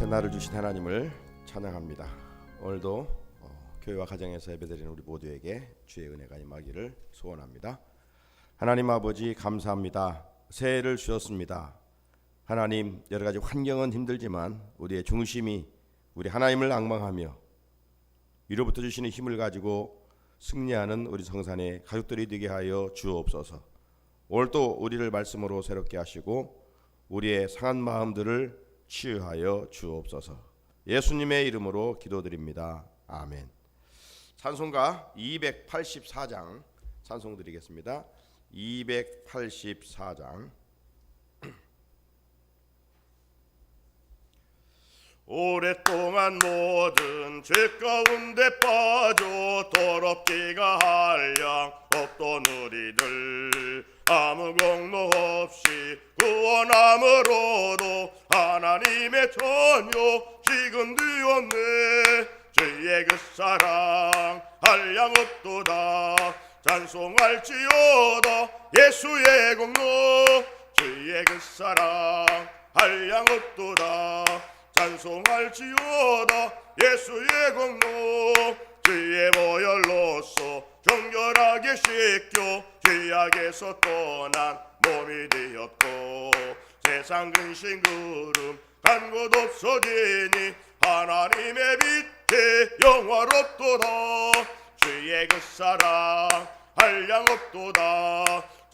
새날을 주신 하나님을 찬양합니다. 오늘도 교회와 가정에서 예배드리는 우리 모두에게 주의 은혜가 임하기를 소원합니다. 하나님 아버지 감사합니다. 새해를 주셨습니다. 하나님, 여러 가지 환경은 힘들지만 우리의 중심이 우리 하나님을 앙망하며 위로부터 주시는 힘을 가지고 승리하는 우리 성산의 가족들이 되게 하여 주옵소서. 오늘 또 우리를 말씀으로 새롭게 하시고 우리의 상한 마음들을 치유하여 주옵소서. 예수님의 이름으로 기도드립니다. 아멘. 찬송가 284장 찬송 드리겠습니다. 284장. 오랫동안 모든 죄 가운데 빠져 더럽기가 한량 없던 우리들 아무 공로 없이 구원함으로도 하나님의 전요 지금 되었네. 주의 그 사랑 한량 없도다. 찬송할지어다 예수의 공로. 주의 그 사랑 한량 없도다. 찬송할지어다 예수의 공로. 주의 보혈로서 정결하게 씻겨 죄악에서 떠난 몸이 되었고 세상 근심 구름 간 곳 없어지니 하나님의 빛에 영화롭도다. 주의 그 사랑 한량 없도다.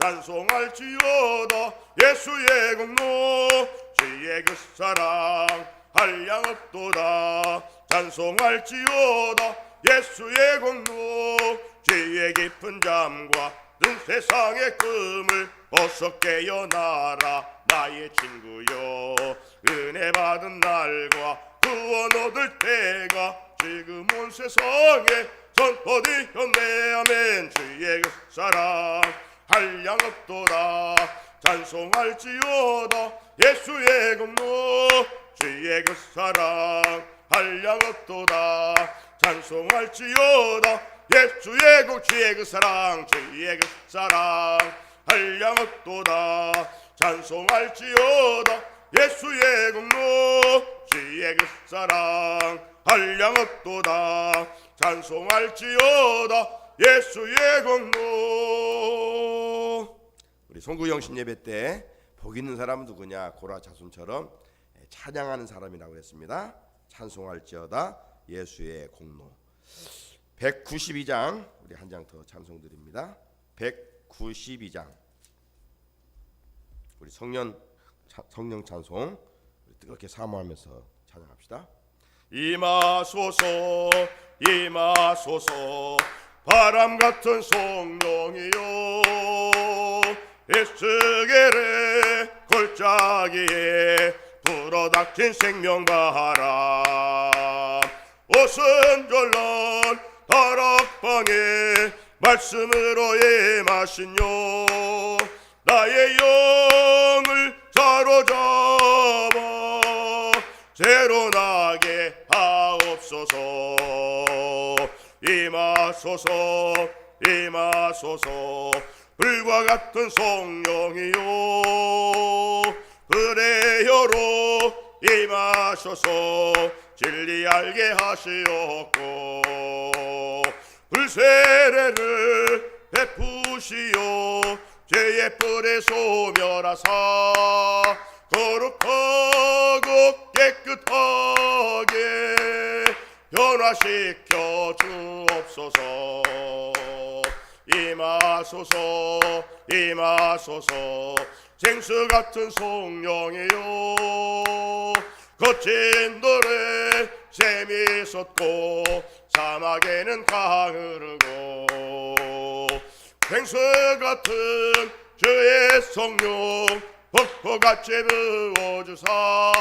찬송할지어다 예수의 공로. 주의 그 사랑 한량 없도다. 찬송할지어다 예수의 공로. 죄의 깊은 잠과 는 세상의 꿈을 어서 깨어나라 나의 친구여. 은혜 받은 날과 구원 얻을 때가 지금 온 세상에 선포되었네. 아멘. 주의 그 사랑 한량 없도다. 찬송할지어다 예수의 공로. 주의 그 사랑 한량 없도다. 찬송할지어다 예수의 공. 주의 그 사랑 주의 그 사랑 한량 없도다. 찬송할지어다 예수의 공로. 주의 그 사랑 한량 없도다. 찬송할지어다 예수의 공로. 우리 송구영신 예배 때 복 있는 사람은 누구냐? 고라 자손처럼 찬양하는 사람이라고 했습니다. 찬송할지어다 예수의 공로. 192장 우리 한 장 더 찬송 드립니다. 192장 우리 성령 찬송 뜨겁게 사모하면서 찬양합시다. 임하소서 임하소서 바람 같은 성령이여. 에스겔의 골짜기에 불어닥친 생명바람. 오순절날 다락방에 말씀으로 임하시뇨. 나의 영을 사로잡아 새로 나게 하옵소서. 임하소서 임하소서 불과 같은 성령이요. 그래요로 임하소서 진리 알게 하시옵고 불세례를 베푸시오. 죄의 뿔에 소멸하사 거룩하고 깨끗하게 변화시켜 주옵소서. 임하소서 임하소서 생수 같은 성령이요. 거친 돌에 샘이 솟고 사막에는 강 흐르고 생수 같은 주의 성령 폭포같이 부어주사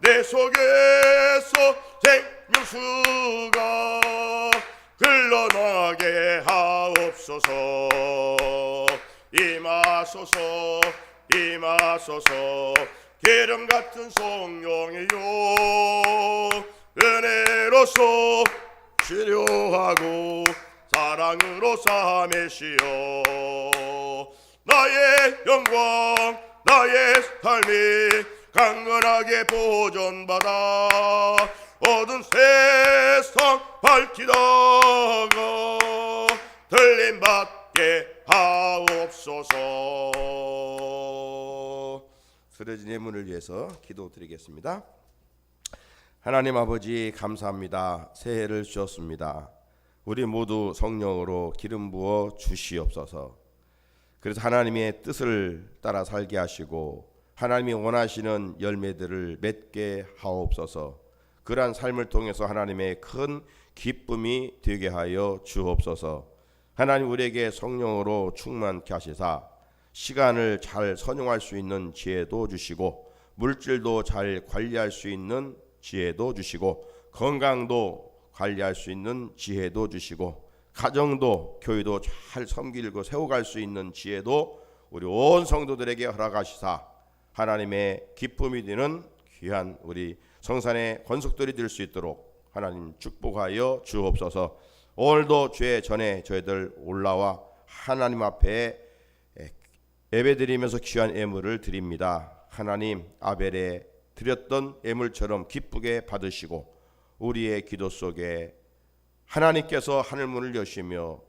내 속에서 생명수가 흘러나게 하옵소서. 임하소서 임하소서 기름 같은 성령이요. 은혜로서 치료하고 사랑으로 삼으시오. 나의 영광 나의 삶이 강건하게 보존받아 어두운 세상 밝히다가 들림받게 하옵소서. 쓰러진 예물을 위해서 기도드리겠습니다. 하나님 아버지 감사합니다. 새해를 주셨습니다. 우리 모두 성령으로 기름 부어 주시옵소서. 그래서 하나님의 뜻을 따라 살게 하시고 하나님이 원하시는 열매들을 맺게 하옵소서. 그러한 삶을 통해서 하나님의 큰 기쁨이 되게 하여 주옵소서. 하나님 우리에게 성령으로 충만케 하시사 시간을 잘 선용할 수 있는 지혜도 주시고 물질도 잘 관리할 수 있는 지혜도 주시고 건강도 관리할 수 있는 지혜도 주시고 가정도 교회도 잘 섬기고 세워갈 수 있는 지혜도 우리 온 성도들에게 허락하시사 하나님의 기쁨이 되는 귀한 우리 성산의 권속들이 될 수 있도록 하나님 축복하여 주옵소서. 오늘도 죄 전에 저희들 올라와 하나님 앞에 예배드리면서 귀한 예물을 드립니다. 하나님 아벨에 드렸던 예물처럼 기쁘게 받으시고 우리의 기도 속에 하나님께서 하늘문을 여시며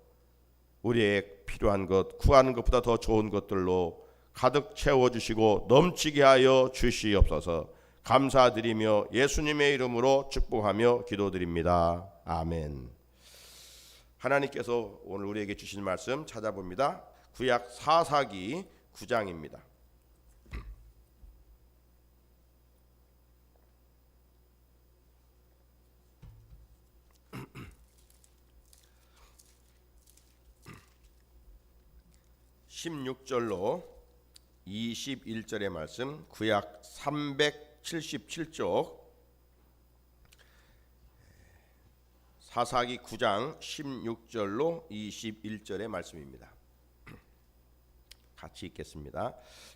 우리의 필요한 것 구하는 것보다 더 좋은 것들로 가득 채워주시고 넘치게 하여 주시옵소서. 감사드리며 예수님의 이름으로 축복하며 기도드립니다. 아멘. 하나님께서 오늘 우리에게 주신 말씀 찾아봅니다. 구약 사사기 9장입니다. (16절로) 21절의 말씀, 구약 377쪽 사사기 9장 16절로 21절의 말씀입니다. 같이 읽겠습니다.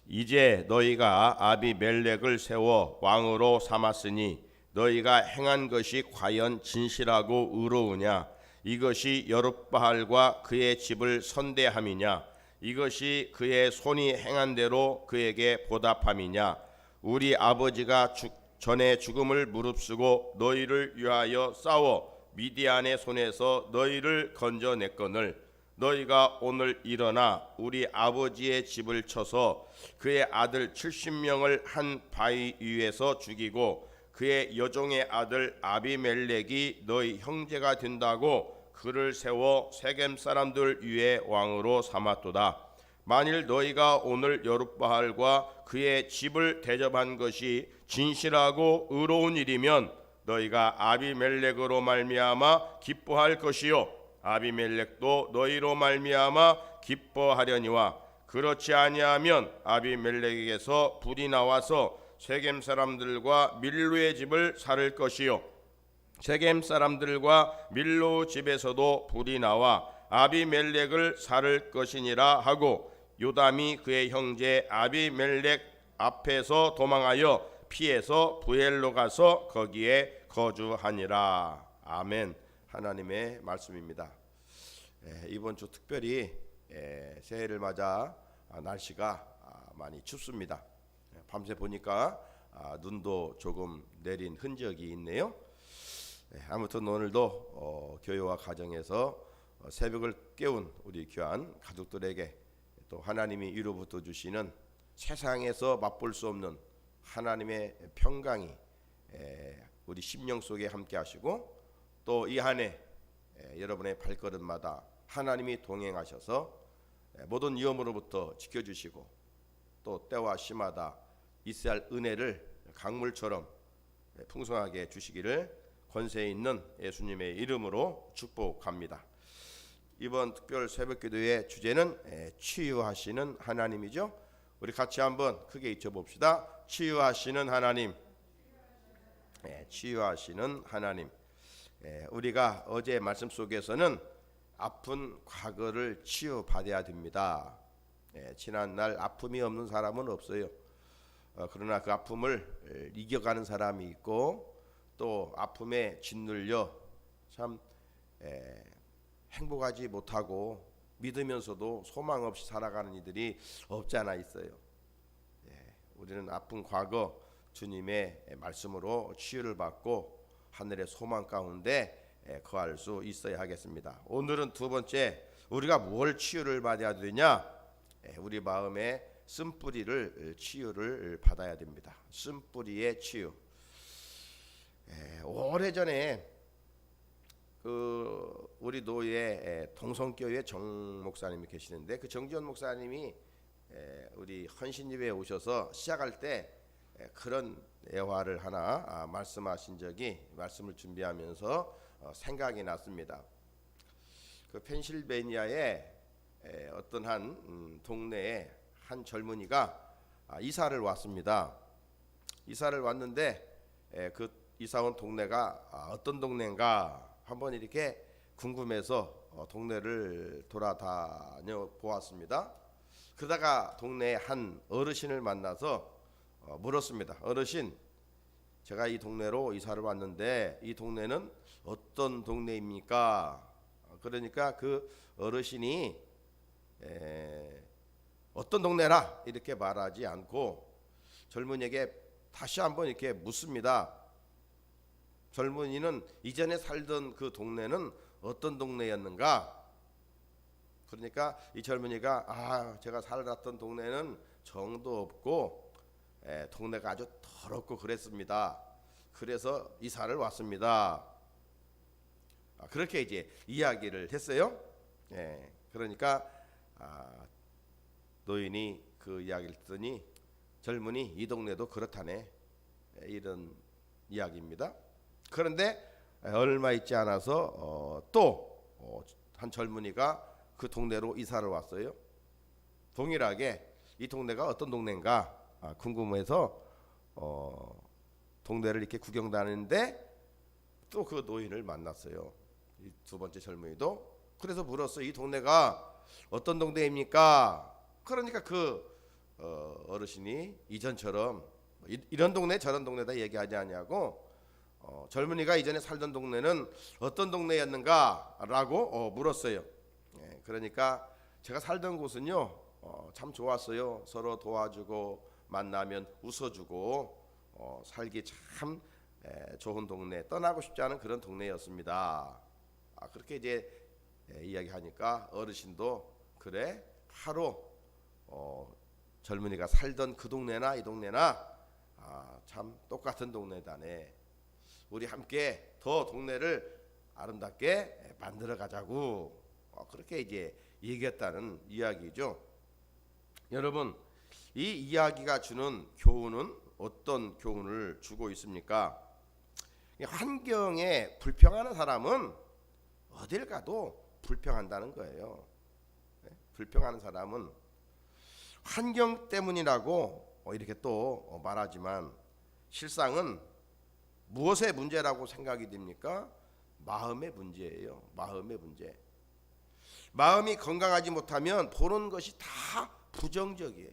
이제 너희가 아비멜렉을 세워 왕으로 삼았으니 너희가 행한 것이 과연 진실하고 의로우냐? 이것이 여룻바알과 그의 집을 선대함이냐? 이것이 그의 손이 행한 대로 그에게 보답함이냐? 우리 아버지가 전에 죽음을 무릅쓰고 너희를 위하여 싸워 미디안의 손에서 너희를 건져냈거늘 너희가 오늘 일어나 우리 아버지의 집을 쳐서 그의 아들 70명을 한 바위 위에서 죽이고 그의 여종의 아들 아비멜렉이 너희 형제가 된다고 그를 세워 세겜 사람들 위에 왕으로 삼았도다. 만일 너희가 오늘 여룻바알과 그의 집을 대접한 것이 진실하고 의로운 일이면 너희가 아비멜렉으로 말미암아 기뻐할 것이요 아비멜렉도 너희로 말미암아 기뻐하려니와 그렇지 아니하면 아비멜렉에게서 불이 나와서 세겜 사람들과 밀로의 집을 살을 것이요 세겜 사람들과 밀로 집에서도 불이 나와 아비멜렉을 살을 것이니라 하고 요담이 그의 형제 아비멜렉 앞에서 도망하여 피해서 부엘로 가서 거기에 거주하니라. 아멘. 하나님의 말씀입니다. 이번 주 특별히 새해를 맞아 날씨가 많이 춥습니다. 밤새 보니까 눈도 조금 내린 흔적이 있네요. 아무튼 오늘도 교회와 가정에서 새벽을 깨운 우리 귀한 가족들에게 또 하나님이 위로부터 주시는 세상에서 맛볼 수 없는 하나님의 평강이 우리 심령 속에 함께 하시고 또 이 한 해 여러분의 발걸음마다 하나님이 동행하셔서 모든 위험으로부터 지켜주시고 또 때와 시마다 있어야 할 은혜를 강물처럼 풍성하게 주시기를 권세 있는 예수님의 이름으로 축복합니다. 이번 특별 새벽기도의 주제는 치유하시는 하나님이죠. 우리 같이 한번 크게 외쳐봅시다. 치유하시는 하나님. 치유하시는 하나님. 우리가 어제 말씀 속에서는 아픈 과거를 치유받아야 됩니다. 지난날 아픔이 없는 사람은 없어요. 그러나 그 아픔을 이겨가는 사람이 있고 또 아픔에 짓눌려 참 행복하지 못하고 믿으면서도 소망 없이 살아가는 이들이 없지 않아 있어요. 우리는 아픈 과거 주님의 말씀으로 치유를 받고 하늘의 소망 가운데 거할 수 있어야 하겠습니다. 오늘은 두 번째, 우리가 뭘 치유를 받아야 되냐? 우리 마음의 쓴뿌리를 치유를 받아야 됩니다. 쓴뿌리의 치유. 오래전에 우리 노예 동성교회 정 목사님이 계시는데, 그 정지원 목사님이 우리 헌신예배에 오셔서 시작할 때 그런 예화를 하나 말씀하신 적이, 말씀을 준비하면서 생각이 났습니다. 그 펜실베니아의 어떤 한 동네에 한 젊은이가 이사를 왔습니다. 이사를 왔는데 그 이사 온 동네가 어떤 동네인가 한번 이렇게 궁금해서 동네를 돌아다녀 보았습니다. 그러다가 동네에 한 어르신을 만나서 물었습니다. 어르신, 제가 이 동네로 이사를 왔는데 이 동네는 어떤 동네입니까? 그러니까 그 어르신이 어떤 동네라 이렇게 말하지 않고 젊은이에게 다시 한번 이렇게 묻습니다. 젊은이는 이전에 살던 그 동네는 어떤 동네였는가? 그러니까 이 젊은이가 제가 살았던 동네는 정도 없고 동네가 아주 더럽고 그랬습니다. 그래서 이사를 왔습니다. 그렇게 이제 이야기를 했어요. 그러니까 노인이 그 이야기를 듣더니 젊은이, 이 동네도 그렇다네, 이런 이야기입니다. 그런데 얼마 있지 않아서 또 한 젊은이가 그 동네로 이사를 왔어요. 동일하게 이 동네가 어떤 동네인가 궁금해서 동네를 이렇게 구경 다니는데 또 그 노인을 만났어요. 이 두 번째 젊은이도. 그래서 물었어요. 이 동네가 어떤 동네입니까? 그러니까 그 어르신이 이전처럼 이런 동네 저런 동네다 얘기하지 않냐고, 젊은이가 이전에 살던 동네는 어떤 동네였는가 라고 물었어요. 그러니까 제가 살던 곳은요 참 좋았어요. 서로 도와주고 만나면 웃어주고 살기 참 좋은 동네, 떠나고 싶지 않은 그런 동네였습니다. 그렇게 이제 이야기하니까 어르신도 그래, 바로 젊은이가 살던 그 동네나 이 동네나 참 똑같은 동네다네. 우리 함께 더 동네를 아름답게 만들어 가자고, 그렇게 이제 얘기했다는 이야기죠. 여러분, 이 이야기가 주는 교훈은 어떤 교훈을 주고 있습니까? 환경에 불평하는 사람은 어딜 가도 불평한다는 거예요. 불평하는 사람은 환경 때문이라고 이렇게 또 말하지만 실상은 무엇의 문제라고 생각이 됩니까? 마음의 문제예요. 마음의 문제. 마음이 건강하지 못하면 보는 것이 다 부정적이에요.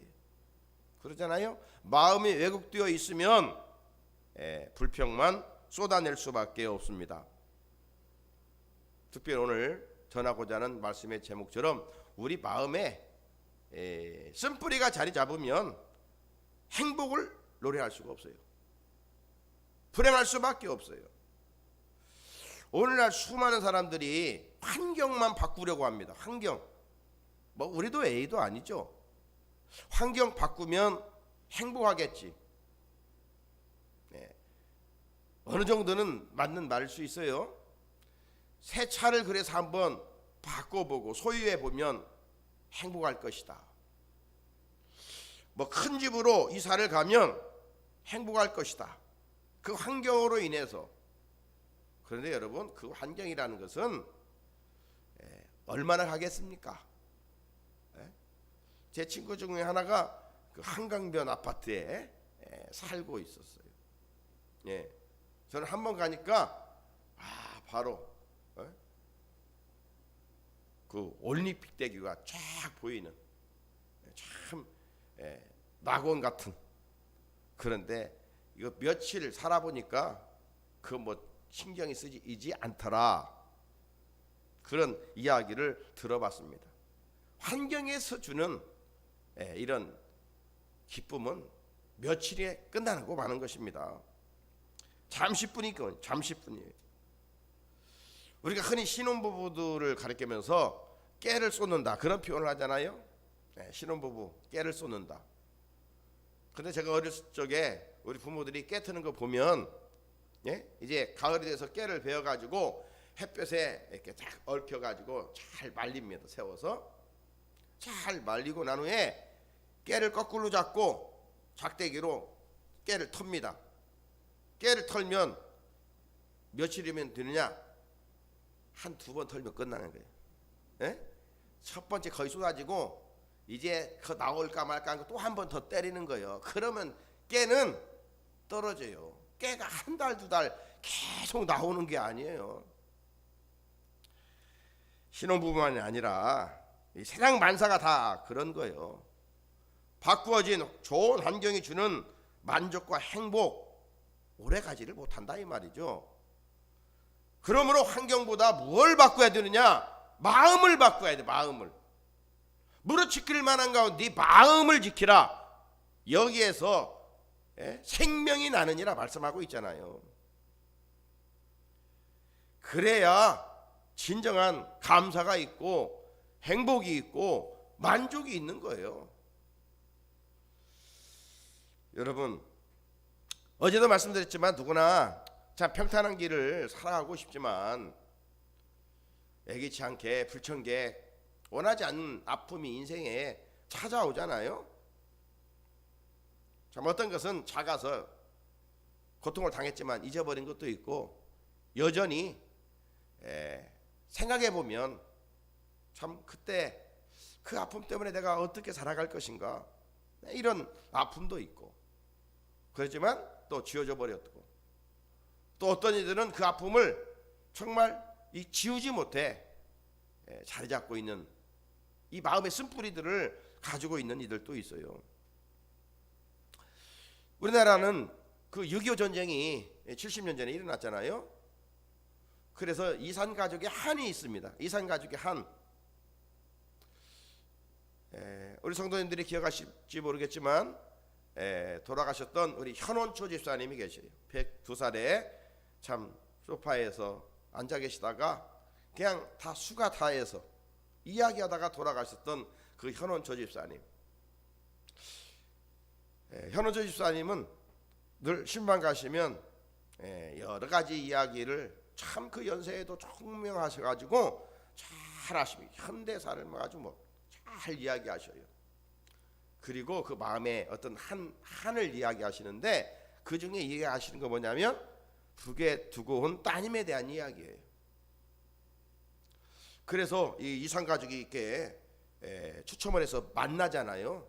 그러잖아요. 마음이 왜곡되어 있으면 불평만 쏟아낼 수밖에 없습니다. 특별히 오늘 전하고자 하는 말씀의 제목처럼 우리 마음에 쓴뿌리가 자리 잡으면 행복을 노래할 수가 없어요. 불행할 수밖에 없어요. 오늘날 수많은 사람들이 환경만 바꾸려고 합니다. 환경. 뭐 우리도 A도 아니죠. 환경 바꾸면 행복하겠지. 어느 정도는 맞는 말일 수 있어요. 새 차를 그래서 한번 바꿔보고 소유해 보면 행복할 것이다. 뭐 큰 집으로 이사를 가면 행복할 것이다. 그 환경으로 인해서. 그런데 여러분, 그 환경이라는 것은 얼마나 가겠습니까? 제 친구 중에 하나가 그 한강변 아파트에 살고 있었어요. 저는 한번 가니까 바로 그 올림픽 대교가 쫙 보이는 참 낙원 같은, 그런데 이거 며칠 살아보니까 그 뭐 신경이 쓰이지 않더라, 그런 이야기를 들어봤습니다. 환경에서 주는 이런 기쁨은 며칠에 끝나고 마는 것입니다. 잠시뿐이니까 잠시뿐이에요. 우리가 흔히 신혼부부들을 가리키면서 깨를 쏟는다 그런 표현을 하잖아요. 네, 신혼부부 깨를 쏟는다. 근데 제가 어렸을 적에 우리 부모들이 깨 트는 거 보면, 예? 이제 가을이 돼서 깨를 베어 가지고 햇볕에 이렇게 딱 얽혀 가지고 잘 말립니다. 세워서 잘 말리고 난 후에 깨를 거꾸로 잡고 작대기로 깨를 텁니다. 깨를 털면 며칠이면 되느냐? 한 두 번 털면 끝나는 거예요. 예? 첫 번째 거의 쏟아지고 이제 그 나올까 말까 하고 또 한 번 더 때리는 거예요. 그러면 깨는 떨어져요. 깨가 한 달, 두 달 계속 나오는 게 아니에요. 신혼부부만이 아니라 이 세상 만사가 다 그런 거예요. 바꾸어진 좋은 환경이 주는 만족과 행복 오래 가지를 못한다 이 말이죠. 그러므로 환경보다 뭘 바꿔야 되느냐? 마음을 바꿔야 돼. 마음을. 무릇 지킬 만한 가운데 네 마음을 지키라. 여기에서 생명이 나느니라 말씀하고 있잖아요. 그래야 진정한 감사가 있고 행복이 있고 만족이 있는 거예요. 여러분, 어제도 말씀드렸지만 누구나 참 평탄한 길을 살아가고 싶지만 애기치 않게 불청게 원하지 않는 아픔이 인생에 찾아오잖아요. 참 어떤 것은 작아서 고통을 당했지만 잊어버린 것도 있고, 여전히 생각해 보면 참 그때 그 아픔 때문에 내가 어떻게 살아갈 것인가 이런 아픔도 있고, 그렇지만 또 지워져 버렸고, 또 어떤 이들은 그 아픔을 정말 지우지 못해 자리 잡고 있는 이 마음의 쓴뿌리들을 가지고 있는 이들도 있어요. 우리나라는 그 6.25 전쟁이 70년 전에 일어났잖아요. 그래서 이산 가족의 한이 있습니다. 이산 가족의 한. 우리 성도님들이 기억하실지 모르겠지만 돌아가셨던 우리 현원초 집사님이 계셔요. 102살에 참 소파에서 앉아 계시다가 그냥 다 수가 다해서 이야기하다가 돌아가셨던 그 현원초 집사님. 현원초 집사님은 늘 신방 가시면 여러 가지 이야기를 참 그 연세에도 총명하셔가지고 잘 하십니다. 현대사를 아주 잘 이야기하셔요. 그리고 그 마음에 어떤 한을 이야기하시는데 그 중에 이야기하시는 거 뭐냐면 북에 두고 온 따님에 대한 이야기예요. 그래서 이 이산 가족이 이렇게 추첨을 해서 만나잖아요.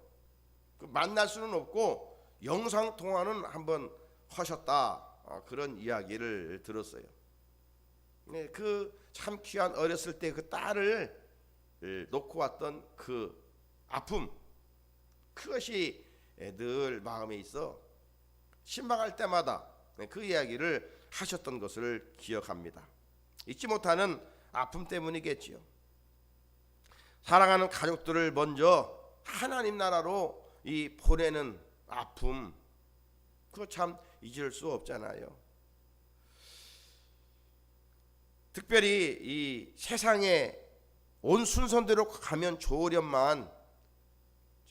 그 만날 수는 없고 영상 통화는 한번 하셨다, 그런 이야기를 들었어요. 그 참 귀한 어렸을 때 그 딸을 놓고 왔던 그 아픔, 그것이 늘 마음에 있어 신방할 때마다 그 이야기를 하셨던 것을 기억합니다. 잊지 못하는 아픔 때문이겠지요. 사랑하는 가족들을 먼저 하나님 나라로 보내는 아픔, 그거 참 잊을 수 없잖아요. 특별히 이 세상에 온 순서대로 가면 좋으련만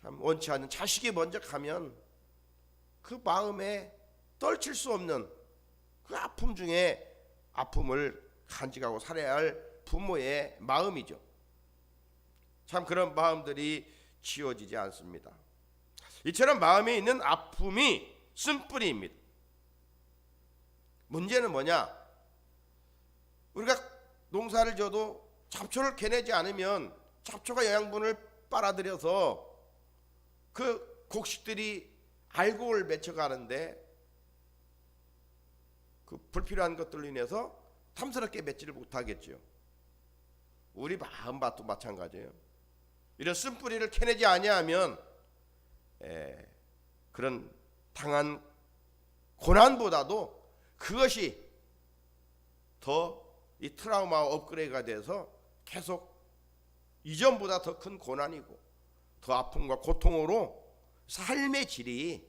참 원치 않는 자식이 먼저 가면 그 마음에 떨칠 수 없는 그 아픔 중에 아픔을 간직하고 살아야 할 부모의 마음이죠. 참 그런 마음들이 지워지지 않습니다. 이처럼 마음에 있는 아픔이 쓴뿌리입니다. 문제는 뭐냐? 우리가 농사를 져도 잡초를 캐내지 않으면 잡초가 영양분을 빨아들여서 그 곡식들이 알곡을 맺혀가는데 그 불필요한 것들로 인해서 탐스럽게 맺지를 못하겠죠. 우리 마음밭도 마찬가지예요. 이런 쓴뿌리를 캐내지 아니하면 그런 당한 고난보다도 그것이 더 이 트라우마 업그레이드가 돼서 계속 이전보다 더 큰 고난이고 더 아픔과 고통으로 삶의 질이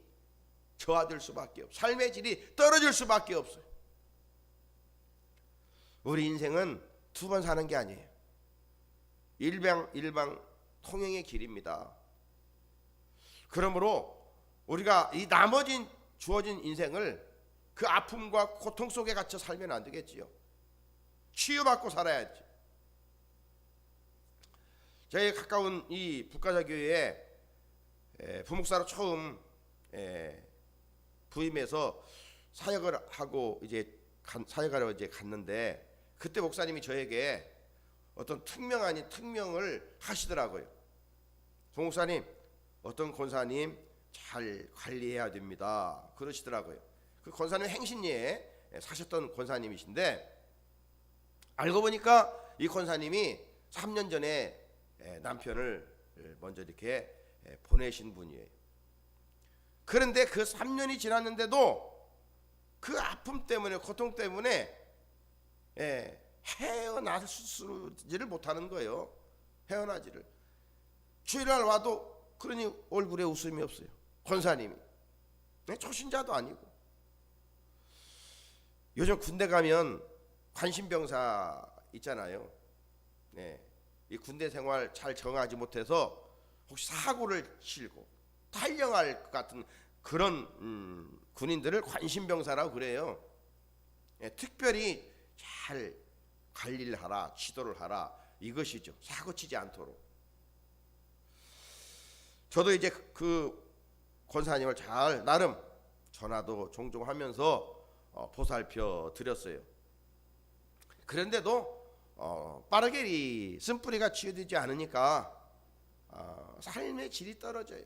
저하될 수밖에 없어요. 삶의 질이 떨어질 수밖에 없어요. 우리 인생은 두 번 사는 게 아니에요. 일방 통행의 길입니다. 그러므로 우리가 이 나머진 주어진 인생을 그 아픔과 고통 속에 갇혀 살면 안 되겠지요. 치유받고 살아야지. 저희 가까운 이 북가자교회에 부목사로 처음 부임해서 사역을 하고 사역하러 갔는데, 그때 목사님이 저에게 어떤 특명 아닌 특명을 하시더라고요. 부목사님, 어떤 권사님 잘 관리해야 됩니다, 그러시더라고요. 그 권사님 행신리에 사셨던 권사님이신데, 알고 보니까 이 권사님이 3년 전에 남편을 먼저 이렇게 보내신 분이에요. 그런데 그 3년이 지났는데도 그 아픔 때문에, 고통 때문에 헤어나지를 못하는 거예요. 헤어나지를. 주일날 와도 그러니 얼굴에 웃음이 없어요. 권사님이. 초신자도 아니고. 요즘 군대 가면 관심병사 있잖아요. 이 군대 생활 잘 정하지 못해서 혹시 사고를 치고 탈영할 것 같은 그런 군인들을 관심병사라고 그래요. 특별히 잘 관리를 하라, 지도를 하라, 이것이죠. 사고 치지 않도록. 저도 이제 그 권사님을 잘 나름 전화도 종종 하면서 보살펴 드렸어요. 그런데도 빠르게 이 쓴뿌리가 치유되지 않으니까 삶의 질이 떨어져요.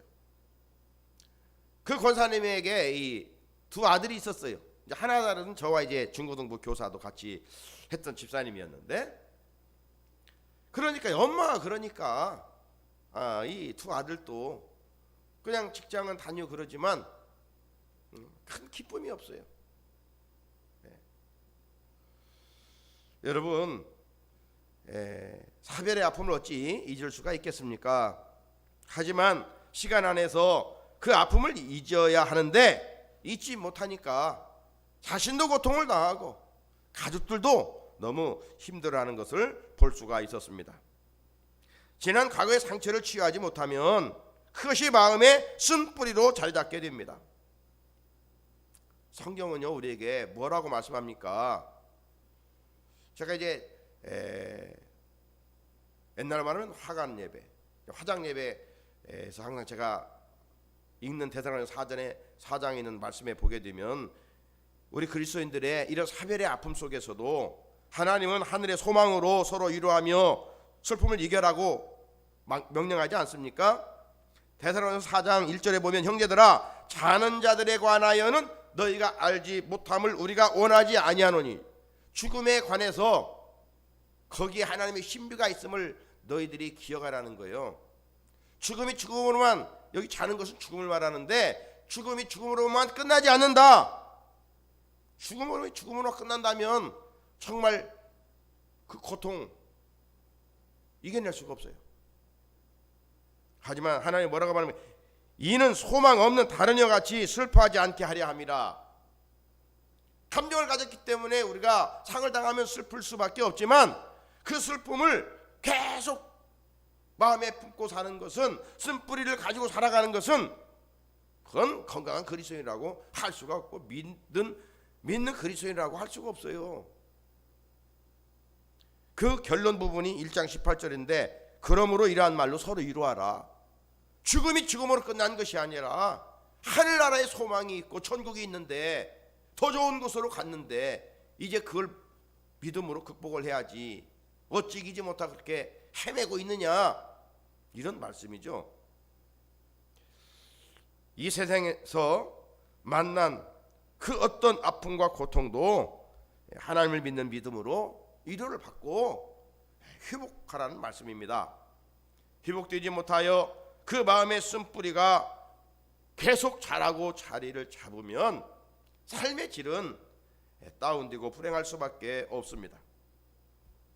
그 권사님에게 이 두 아들이 있었어요. 이제 하나는 저와 이제 중고등부 교사도 같이 했던 집사님이었는데, 그러니까 엄마가 그러니까 이 두 아들도 그냥 직장은 다니고 그러지만 큰 기쁨이 없어요. 여러분, 사별의 아픔을 어찌 잊을 수가 있겠습니까? 하지만 시간 안에서 그 아픔을 잊어야 하는데 잊지 못하니까 자신도 고통을 당하고 가족들도 너무 힘들어하는 것을 볼 수가 있었습니다. 지난 과거의 상처를 치유하지 못하면 그것이 마음의 쓴뿌리로 자리 잡게 됩니다. 성경은요, 우리에게 뭐라고 말씀합니까? 제가 이제 옛날 말은 화관 예배, 화장 예배에서 항상 제가 읽는 데살로니가 사장에 있는 말씀에 보게 되면, 우리 그리스도인들의 이런 사별의 아픔 속에서도 하나님은 하늘의 소망으로 서로 위로하며 슬픔을 이겨라고 명령하지 않습니까? 데살로니가 4장 1절에 보면, 형제들아, 자는 자들에 관하여는 너희가 알지 못함을 우리가 원하지 아니하노니, 죽음에 관해서 거기에 하나님의 신비가 있음을 너희들이 기억하라는 거예요. 죽음이 죽음으로만, 여기 자는 것은 죽음을 말하는데 죽음이 죽음으로만 끝나지 않는다. 죽음으로 끝난다면 정말 그 고통 이겨낼 수가 없어요. 하지만 하나님 뭐라고 말하면, 이는 소망 없는 다른 여 같이 슬퍼하지 않게 하려 함이라. 감정을 가졌기 때문에 우리가 상을 당하면 슬플 수밖에 없지만, 그 슬픔을 계속 마음에 품고 사는 것은, 쓴뿌리를 가지고 살아가는 것은, 그건 건강한 그리스도인이라고 할 수가 없고 믿는 그리스도인이라고 할 수가 없어요. 그 결론 부분이 1장 18절인데, 그러므로 이러한 말로 서로 위로하라. 죽음이 죽음으로 끝난 것이 아니라 하늘나라의 소망이 있고 천국이 있는데, 더 좋은 곳으로 갔는데 이제 그걸 믿음으로 극복을 해야지 어찌 이기지 못하고 그렇게 헤매고 있느냐, 이런 말씀이죠. 이 세상에서 만난 그 어떤 아픔과 고통도 하나님을 믿는 믿음으로 위로를 받고 회복하라는 말씀입니다. 회복되지 못하여 그 마음의 쓴뿌리가 계속 자라고 자리를 잡으면 삶의 질은 다운되고 불행할 수밖에 없습니다.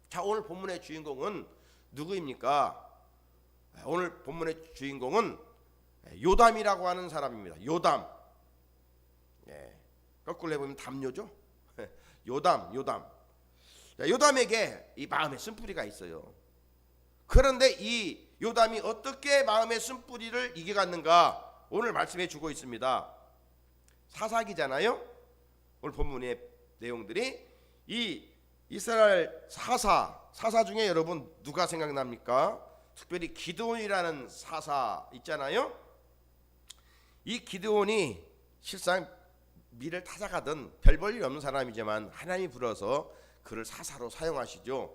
자, 오늘 본문의 주인공은 누구입니까? 오늘 본문의 주인공은 요담이라고 하는 사람입니다. 요담. 예. 거꾸로 해보면 담요죠. 요담. 자, 요담에게 이 마음의 쓴뿌리가 있어요. 그런데 이 요담이 어떻게 마음의 쓴뿌리를 이겨갔는가 오늘 말씀해 주고 있습니다. 사사기잖아요. 오늘 본문의 내용들이 이 이스라엘 사사 중에 여러분 누가 생각납니까? 특별히 기드온이라는 사사 있잖아요. 이 기드온이 실상 미를 타작하던 별 볼 일 없는 사람이지만 하나님이 불어서 그를 사사로 사용하시죠.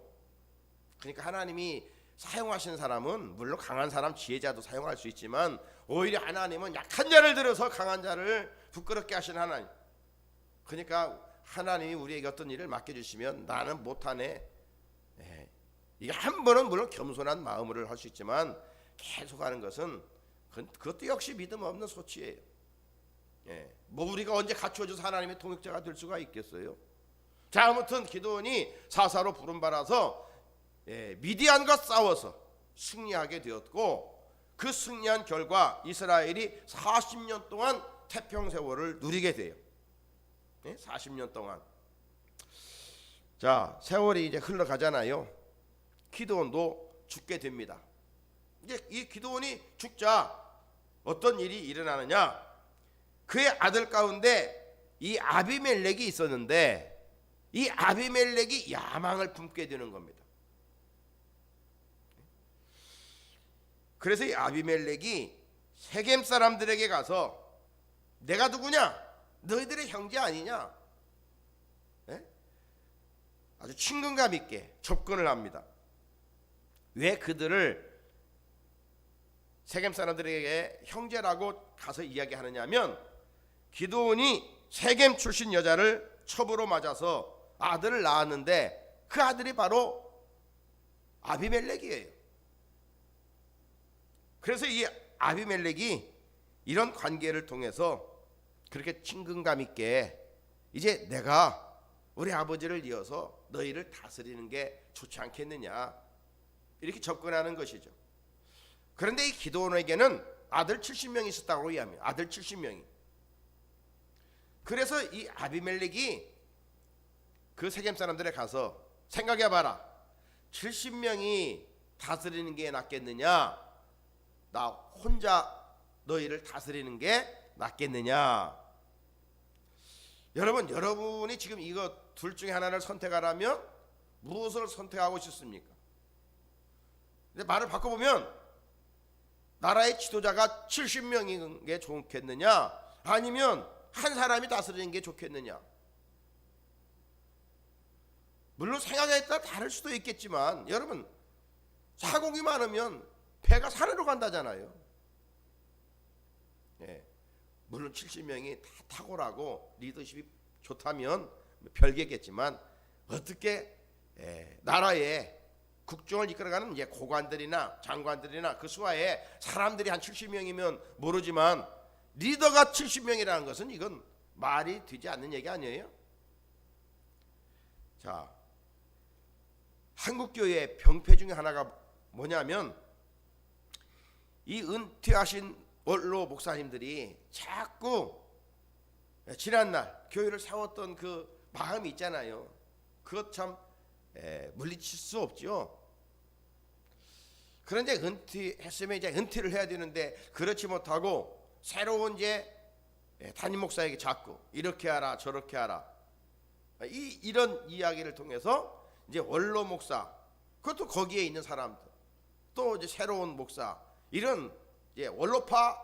그러니까 하나님이 사용하시는 사람은 물론 강한 사람 지혜자도 사용할 수 있지만 오히려 하나님은 약한 자를 들어서 강한 자를 부끄럽게 하시는 하나님. 그러니까 하나님이 우리에게 어떤 일을 맡겨주시면 나는 못하네. 이게 한 번은 물론 겸손한 마음으로 할 수 있지만 계속하는 것은 그것도 역시 믿음 없는 소치예요. 뭐 우리가 언제 갖추어져서 하나님의 통역자가 될 수가 있겠어요? 자, 아무튼 기드온이 사사로 부름받아서 미디안과 싸워서 승리하게 되었고 그 승리한 결과 이스라엘이 40년 동안 태평세월을 누리게 돼요. 40년 동안. 자, 세월이 이제 흘러가잖아요. 기드온도 죽게 됩니다. 이제 이 기드온이 죽자 어떤 일이 일어나느냐? 그의 아들 가운데 이 아비멜렉이 있었는데 이 아비멜렉이 야망을 품게 되는 겁니다. 그래서 이 아비멜렉이 세겜 사람들에게 가서 내가 누구냐? 너희들의 형제 아니냐? 아주 친근감 있게 접근을 합니다. 왜 그들을 세겜 사람들에게 형제라고 가서 이야기하느냐 하면 기드온이 세겜 출신 여자를 첩으로 맞아서 아들을 낳았는데 그 아들이 바로 아비멜렉이에요. 그래서 이 아비멜렉이 이런 관계를 통해서 그렇게 친근감 있게 이제 내가 우리 아버지를 이어서 너희를 다스리는 게 좋지 않겠느냐 이렇게 접근하는 것이죠. 그런데 이 기드온에게는 아들 70명이 있었다고 이야기합니다. 아들 70명이. 그래서 이 아비멜렉이 그 세겜 사람들에 가서 생각해봐라. 70명이 다스리는 게 낫겠느냐, 나 혼자 너희를 다스리는 게 낫겠느냐. 여러분이 지금 이거 둘 중에 하나를 선택하라면 무엇을 선택하고 싶습니까? 근데 말을 바꿔보면 나라의 지도자가 70명인 게 좋겠느냐, 아니면 한 사람이 다스리는 게 좋겠느냐. 물론 생각에 따라 다를 수도 있겠지만 여러분, 사공이 많으면 배가 산으로 간다잖아요. 물론 70명이 다 탁월하고 리더십이 좋다면 별개겠지만 어떻게 나라의 국정을 이끌어가는 이제 고관들이나 장관들이나 그 수하에 사람들이 한 70명이면 모르지만 리더가 70명이라는 것은 이건 말이 되지 않는 얘기 아니에요? 자, 한국교회의 병폐 중에 하나가 뭐냐면 이 은퇴하신 원로 목사님들이 자꾸 지난날 교회를 세웠던 그 마음이 있잖아요. 그것 참 물리칠 수 없죠. 그런데 은퇴했으면 이제 은퇴를 해야 되는데 그렇지 못하고 새로운 이제 담임 목사에게 자꾸 이렇게 하라 저렇게 하라 이런 이야기를 통해서 이제 원로 목사, 그것도 거기에 있는 사람들, 또 이제 새로운 목사, 이런 이제 원로파,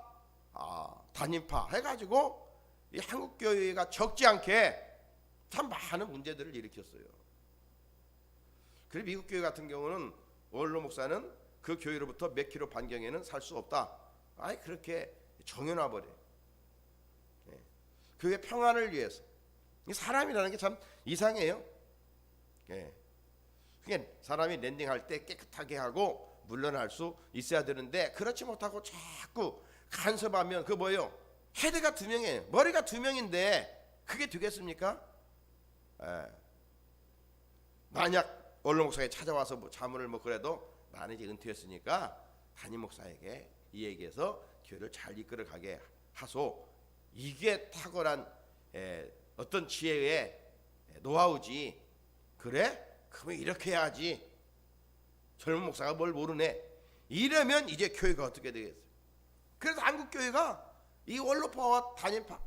담임파 해가지고 이 한국 교회가 적지 않게 참 많은 문제들을 일으켰어요. 그리고 미국 교회 같은 경우는 원로 목사는 그 교회로부터 몇 킬로 반경에는 살 수 없다. 아예 그렇게 정해놔 버려. 교회 평안을 위해서. 사람이라는 게 참 이상해요. 그러니까 사람이 랜딩할 때 깨끗하게 하고 물러날 수 있어야 되는데 그렇지 못하고 자꾸 간섭하면 그 뭐예요? 헤드가 2명이에요. 머리가 2명인데 그게 되겠습니까? 만약 원로 목사에 찾아와서 뭐 자문을 뭐 그래도 나는 이제 은퇴했으니까 담임 목사에게 이 얘기해서 교회를 잘 이끌어가게 하소. 이게 탁월한 어떤 지혜의 노하우지. 그래? 그러면 이렇게 해야지. 젊은 목사가 뭘 모르네. 이러면 이제 교회가 어떻게 되겠어요? 그래서 한국 교회가 이 원로파와 단일파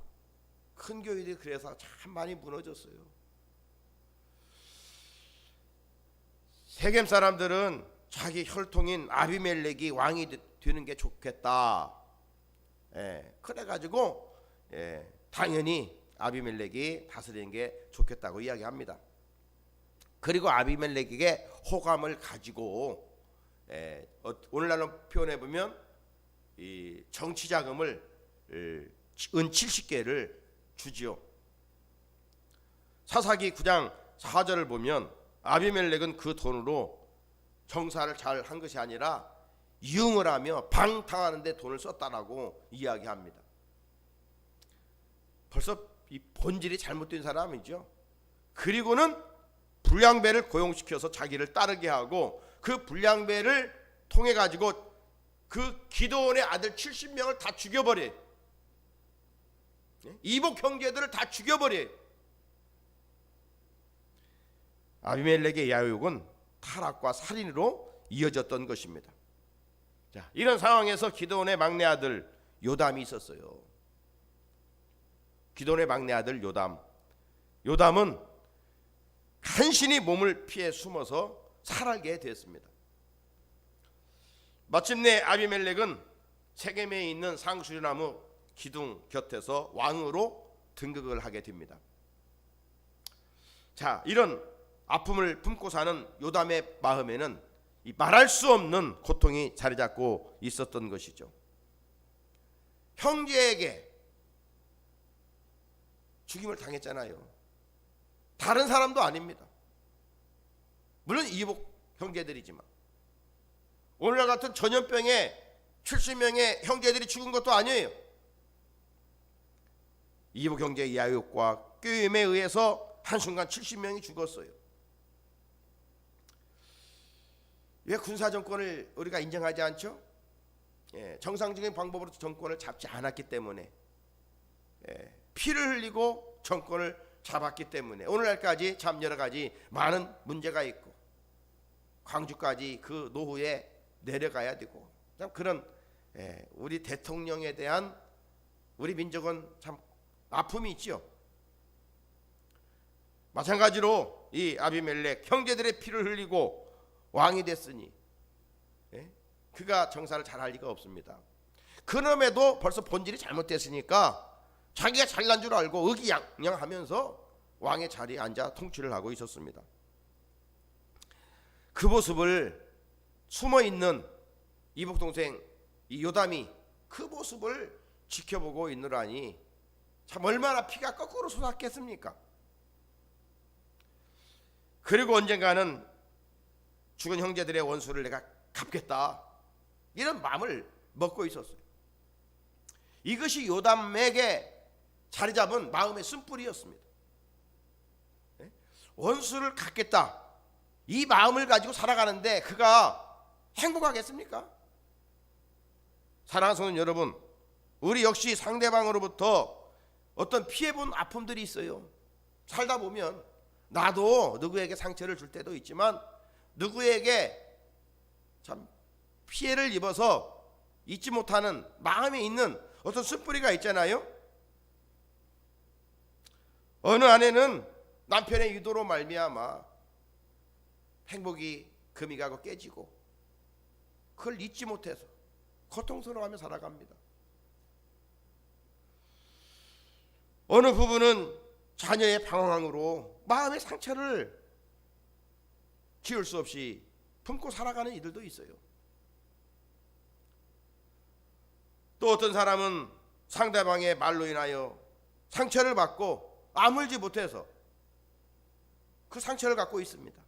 큰 교회들이 그래서 참 많이 무너졌어요. 세겜 사람들은 자기 혈통인 아비멜렉이 왕이 되는 게 좋겠다. 그래가지고 당연히 아비멜렉이 다스리는 게 좋겠다고 이야기합니다. 그리고 아비멜렉에게 호감을 가지고 오늘날로 표현해 보면 이 정치 자금을 은 70개를 주지요. 사사기 9장 4절을 보면 아비멜렉은 그 돈으로 정사를 잘 한 것이 아니라 이용을 하며 방탕하는 데 돈을 썼다라고 이야기합니다. 벌써 이 본질이 잘못된 사람이죠. 그리고는 불량배를 고용시켜서 자기를 따르게 하고 그 불량배를 통해 가지고 그 기드온의 아들 70명을 다 죽여버려. 이복 형제들을 다 죽여버려. 아비멜렉의 야욕은 타락과 살인으로 이어졌던 것입니다. 자, 이런 상황에서 기드온의 막내 아들 요담이 있었어요. 기드온의 막내 아들 요담은 간신히 몸을 피해 숨어서 살게 됐습니다. 마침내 아비멜렉은 세겜에 있는 상수리나무 기둥 곁에서 왕으로 등극을 하게 됩니다. 자, 이런 아픔을 품고 사는 요담의 마음에는 이 말할 수 없는 고통이 자리 잡고 있었던 것이죠. 형제에게 죽임을 당했잖아요. 다른 사람도 아닙니다. 물론 이복 형제들이지만 오늘날 같은 전염병에 70명의 형제들이 죽은 것도 아니에요. 이복 형제의 야욕과 꾀임에 의해서 한순간 70명이 죽었어요. 왜 군사정권을 우리가 인정하지 않죠? 정상적인 방법으로 정권을 잡지 않았기 때문에, 피를 흘리고 정권을 잡았기 때문에 오늘날까지 참 여러 가지 많은 문제가 있고 광주까지 그 노후에 내려가야 되고 참 그런 우리 대통령에 대한 우리 민족은 참 아픔이 있지요. 마찬가지로 이 아비멜렉 형제들의 피를 흘리고 왕이 됐으니 그가 정사를 잘할 리가 없습니다. 그럼에도 벌써 본질이 잘못됐으니까 자기가 잘난 줄 알고 의기양양하면서 왕의 자리에 앉아 통치를 하고 있었습니다. 그 모습을 숨어있는 이복 동생 이 요담이 그 모습을 지켜보고 있느라니 참 얼마나 피가 거꾸로 솟았겠습니까? 그리고 언젠가는 죽은 형제들의 원수를 내가 갚겠다 이런 마음을 먹고 있었어요. 이것이 요담에게 자리 잡은 마음의 쓴뿌리였습니다. 원수를 갚겠다 이 마음을 가지고 살아가는데 그가 행복하겠습니까? 사랑하는 성도 여러분, 우리 역시 상대방으로부터 어떤 피해본 아픔들이 있어요. 살다 보면 나도 누구에게 상처를 줄 때도 있지만 누구에게 참 피해를 입어서 잊지 못하는 마음에 있는 어떤 쓴뿌리가 있잖아요. 어느 아내는 남편의 유도로 말미암아 행복이 금이 가고 깨지고 그걸 잊지 못해서 고통스러워하며 살아갑니다. 어느 부부는 자녀의 방황으로 마음의 상처를 지울 수 없이 품고 살아가는 이들도 있어요. 또 어떤 사람은 상대방의 말로 인하여 상처를 받고 아물지 못해서 그 상처를 갖고 있습니다.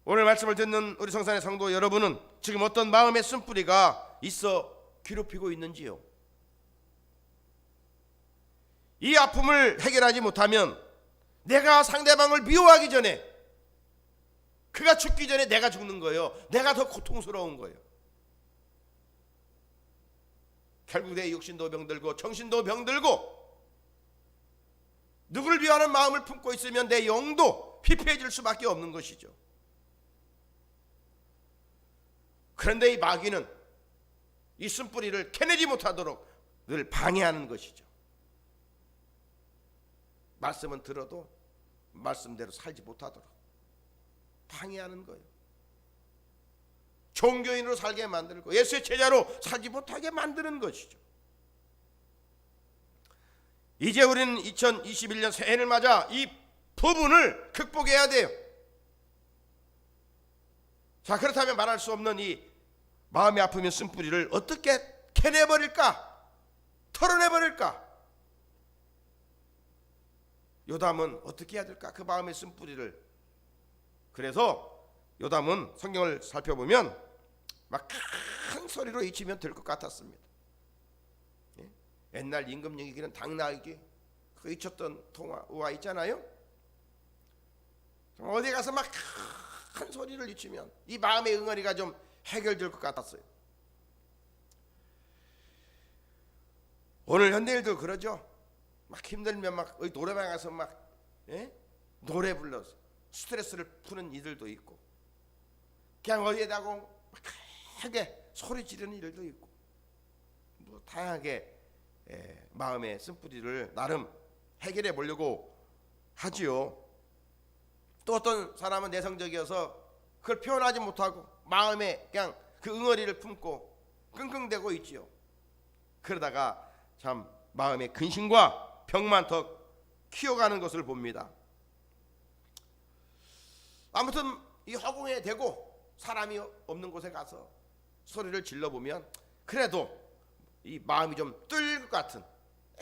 오늘 말씀을 듣는 우리 성산의 성도 여러분은 지금 어떤 마음의 쓴뿌리가 있어 괴롭히고 있는지요? 이 아픔을 해결하지 못하면 내가 상대방을 미워하기 전에 그가 죽기 전에 내가 죽는 거예요. 내가 더 고통스러운 거예요. 결국 내 육신도 병들고 정신도 병들고 누구를 위하는 마음을 품고 있으면 내 영도 피폐해질 수밖에 없는 것이죠. 그런데 이 마귀는 이 쓴뿌리를 캐내지 못하도록 늘 방해하는 것이죠. 말씀은 들어도 말씀대로 살지 못하도록 방해하는 거예요. 종교인으로 살게 만들고 예수의 제자로 살지 못하게 만드는 것이죠. 이제 우리는 2021년 새해를 맞아 이 부분을 극복해야 돼요. 자, 그렇다면 말할 수 없는 이 마음의 아픔의 쓴뿌리를 어떻게 캐내버릴까? 털어내버릴까? 요담은 어떻게 해야 될까? 그 마음의 쓴뿌리를. 그래서 요담은 성경을 살펴보면 막 큰 소리로 외치면 될 것 같았습니다. 예? 옛날 임금님에게는 당나귀 그 외쳤던 우화 있잖아요. 어디 가서 막 큰 소리를 외치면 이 마음의 응어리가 좀 해결될 것 같았어요. 오늘 현대인도 그러죠. 막 힘들면 막 노래방 가서 막 노래 불러서 스트레스를 푸는 이들도 있고, 그냥 어디에다가 크게 소리 지르는 일도 있고, 뭐 다양하게 마음의 쓴뿌리를 나름 해결해 보려고 하지요. 또 어떤 사람은 내성적이어서 그걸 표현하지 못하고 마음에 그냥 그 응어리를 품고 끙끙대고 있지요. 그러다가 참 마음의 근심과 병만 더 키워가는 것을 봅니다. 아무튼 이 허공에 대고 사람이 없는 곳에 가서 소리를 질러보면 그래도 이 마음이 좀 뜰 것 같은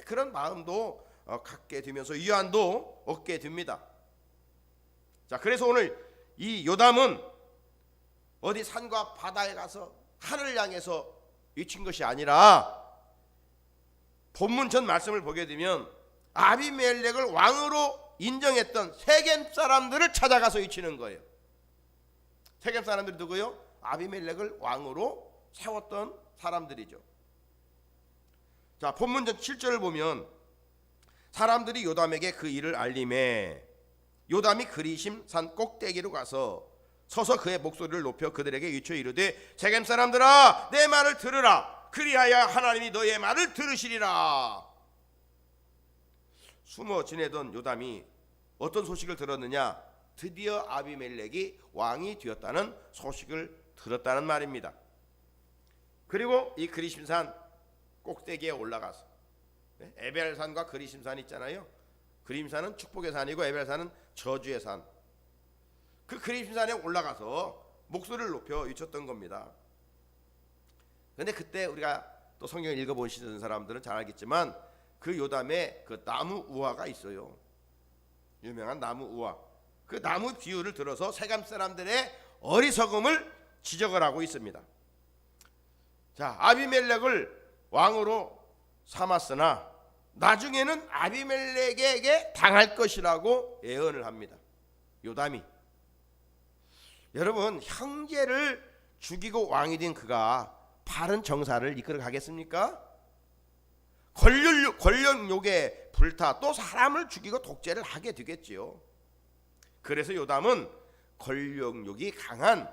그런 마음도 갖게 되면서 위안도 얻게 됩니다. 자, 그래서 오늘 이 요담은 어디 산과 바다에 가서 하늘을 향해서 외친 것이 아니라 본문 전 말씀을 보게 되면 아비멜렉을 왕으로 인정했던 세겜 사람들을 찾아가서 외치는 거예요. 세겜 사람들이 누구요? 아비멜렉을 왕으로 세웠던 사람들이죠. 자, 본문 전 7절을 보면 사람들이 요담에게 그 일을 알림해 요담이 그리심 산 꼭대기로 가서 서서 그의 목소리를 높여 그들에게 외쳐 이르되 세겜 사람들아 내 말을 들으라. 그리하여 하나님이 너의 말을 들으시리라. 숨어 지내던 요담이 어떤 소식을 들었느냐? 드디어 아비멜렉이 왕이 되었다는 소식을 들었다는 말입니다. 그리고 이 그리심산 꼭대기에 올라가서, 에벨산과 그리심산 있잖아요. 그리심산은 축복의 산이고 에벨산은 저주의 산. 그 그리심산에 올라가서 목소리를 높여 외쳤던 겁니다. 그런데 그때 우리가 또 성경을 읽어보시는 사람들은 잘 알겠지만 그 요담에 그 나무 우화가 있어요. 유명한 나무 우화. 그 나무 비유를 들어서 세겜 사람들의 어리석음을 지적을 하고 있습니다. 자, 아비멜렉을 왕으로 삼았으나 나중에는 아비멜렉에게 당할 것이라고 예언을 합니다. 요담이. 여러분, 형제를 죽이고 왕이 된 그가 바른 정사를 이끌어 가겠습니까? 권력욕에 불타 또 사람을 죽이고 독재를 하게 되겠지요. 그래서 요담은 권력욕이 강한